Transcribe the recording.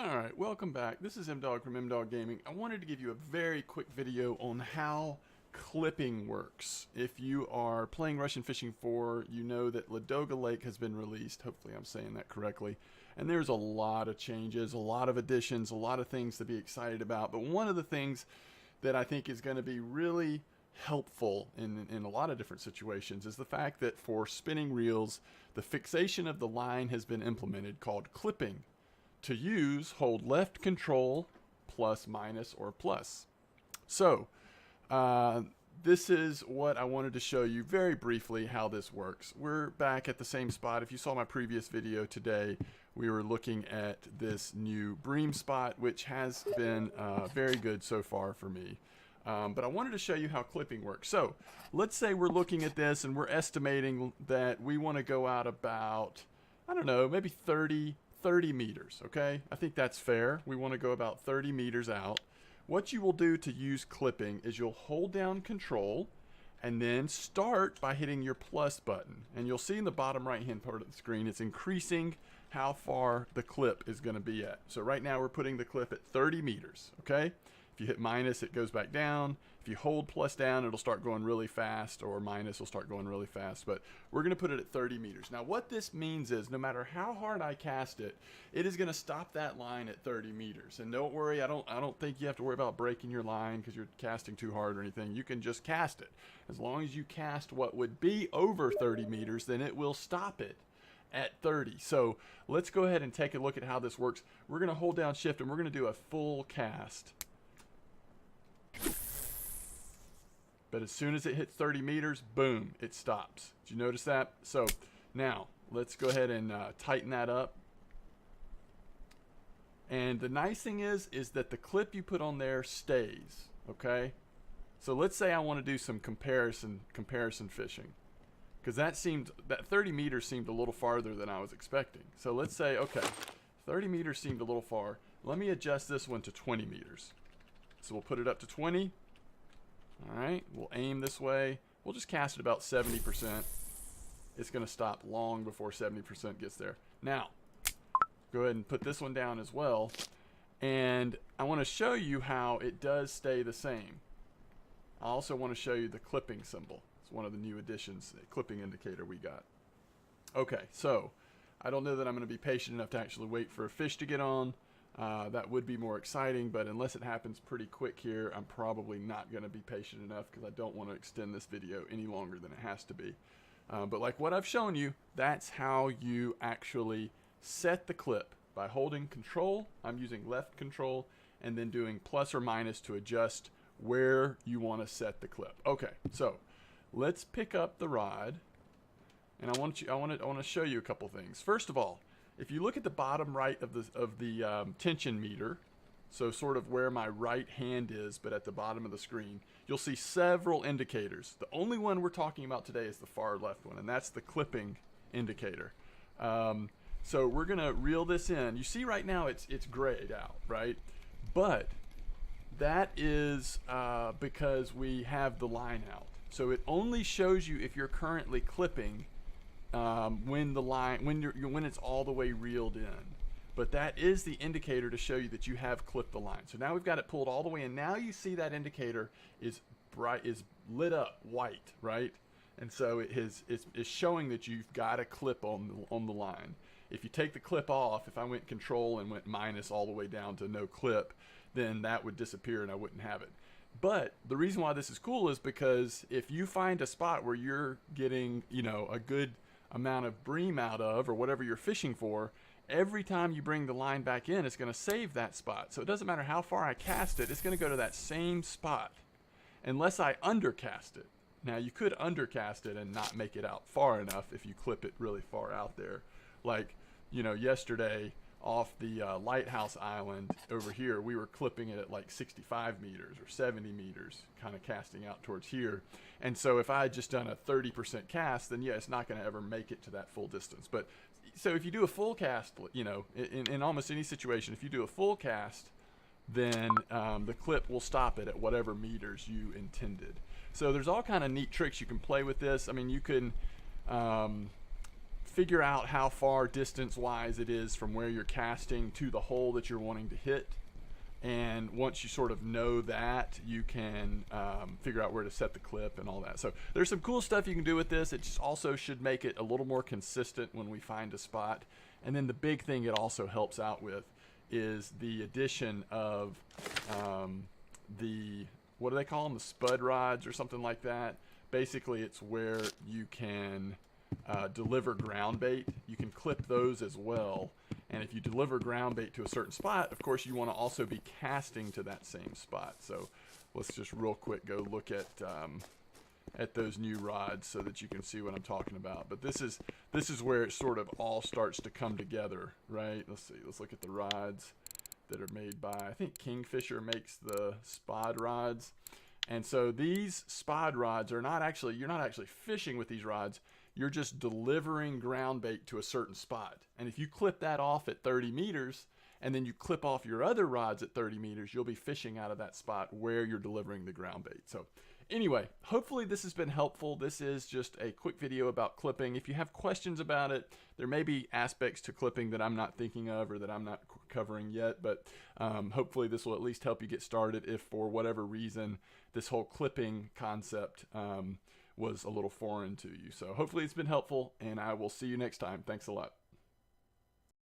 Alright, welcome back. This is M-Dog from M-Dog Gaming. I wanted to give you a very quick video on how clipping works. If you are playing Russian Fishing 4, you know that Ladoga Lake has been released. Hopefully I'm saying that correctly. And there's a lot of changes, a lot of additions, a lot of things to be excited about. But one of the things that I think is going to be really helpful in a lot of different situations is the fact that for spinning reels, the fixation of the line has been implemented called clipping. To use, hold left control plus, minus, or plus. So, this is what I wanted to show you very briefly how this works. We're back at the same spot. If you saw my previous video today, we were looking at this new bream spot, which has been very good so far for me. But I wanted to show you how clipping works. So, let's say we're looking at this and we're estimating that we want to go out about, I don't know, maybe 30 meters, okay? I think that's fair. We want to go about 30 meters out. What you will do to use clipping is you'll hold down control and then start by hitting your plus button. And you'll see in the bottom right hand part of the screen, it's increasing how far the clip is going to be at. So right now we're putting the clip at 30 meters, okay? If you hit minus, it goes back down. If you hold plus down, it'll start going really fast, or minus will start going really fast. But we're going to put it at 30 meters. Now, what this means is no matter how hard I cast it, it is going to stop that line at 30 meters. And don't worry, I don't think you have to worry about breaking your line because you're casting too hard or anything. You can just cast it. As long as you cast what would be over 30 meters, then it will stop it at 30. So let's go ahead and take a look at how this works. We're going to hold down shift and we're going to do a full cast. But as soon as it hits 30 meters, boom, it stops. Did you notice that? So now let's go ahead and tighten that up. And the nice thing is that the clip you put on there stays, okay? So let's say I want to do some comparison fishing, because that 30 meters seemed a little farther than I was expecting. So let's say, okay, 30 meters seemed a little far. Let me adjust this one to 20 meters. So we'll put it up to 20. All right, we'll aim this way. We'll just cast it about 70%. It's going to stop long before 70% gets there. Now, go ahead and put this one down as well. And I want to show you how it does stay the same. I also want to show you the clipping symbol. It's one of the new additions, the clipping indicator we got. Okay, so I don't know that I'm going to be patient enough to actually wait for a fish to get on. That would be more exciting, but unless it happens pretty quick here, I'm probably not going to be patient enough because I don't want to extend this video any longer than it has to be. But like what I've shown you, that's how you actually set the clip. By holding control, I'm using left control, and then doing plus or minus to adjust where you want to set the clip. Okay, so let's pick up the rod, and I want to show you a couple things. First of all, if you look at the bottom right of the tension meter, so sort of where my right hand is, but at the bottom of the screen, you'll see several indicators. The only one we're talking about today is the far left one, and that's the clipping indicator. So we're gonna reel this in. You see right now it's grayed out, right? But that is because we have the line out. So it only shows you if you're currently clipping when it's all the way reeled in. But that is the indicator to show you that you have clipped the line. So now we've got it pulled all the way in. Now you see that indicator is lit up white, right? And so it's showing that you've got a clip on the line. If you take the clip off, if I went control and went minus all the way down to no clip, then that would disappear and I wouldn't have it. But the reason why this is cool is because if you find a spot where you're getting, you know, a good amount of bream out of, or whatever you're fishing for, every time you bring the line back in, it's going to save that spot. So it doesn't matter how far I cast it, it's going to go to that same spot unless I undercast it. Now you could undercast it and not make it out far enough if you clip it really far out there. Like, you know, yesterday off the Lighthouse Island over here, we were clipping it at like 65 meters or 70 meters, kind of casting out towards here. And so if I had just done a 30% cast, then yeah, it's not going to ever make it to that full distance. But so if you do a full cast, you know, in almost any situation, if you do a full cast, then the clip will stop it at whatever meters you intended. So there's all kind of neat tricks you can play with this. I mean, you can figure out how far distance-wise it is from where you're casting to the hole that you're wanting to hit. And once you sort of know that, you can figure out where to set the clip and all that. So there's some cool stuff you can do with this. It just also should make it a little more consistent when we find a spot. And then the big thing it also helps out with is the addition of what do they call them? The spud rods or something like that. Basically, it's where you can deliver ground bait. You can clip those as well. And if you deliver ground bait to a certain spot, of course, you want to also be casting to that same spot. So let's just real quick go look at those new rods so that you can see what I'm talking about. But this is where it sort of all starts to come together, right? Let's see. Let's look at the rods that are made by, I think Kingfisher makes the spod rods. And so these spod rods are not actually, you're not actually fishing with these rods. You're just delivering ground bait to a certain spot. And if you clip that off at 30 meters and then you clip off your other rods at 30 meters, you'll be fishing out of that spot where you're delivering the ground bait. So anyway, hopefully this has been helpful. This is just a quick video about clipping. If you have questions about it, there may be aspects to clipping that I'm not thinking of or that I'm not covering yet, but hopefully this will at least help you get started if for whatever reason this whole clipping concept was a little foreign to you. So hopefully it's been helpful, and I will see you next time. Thanks a lot.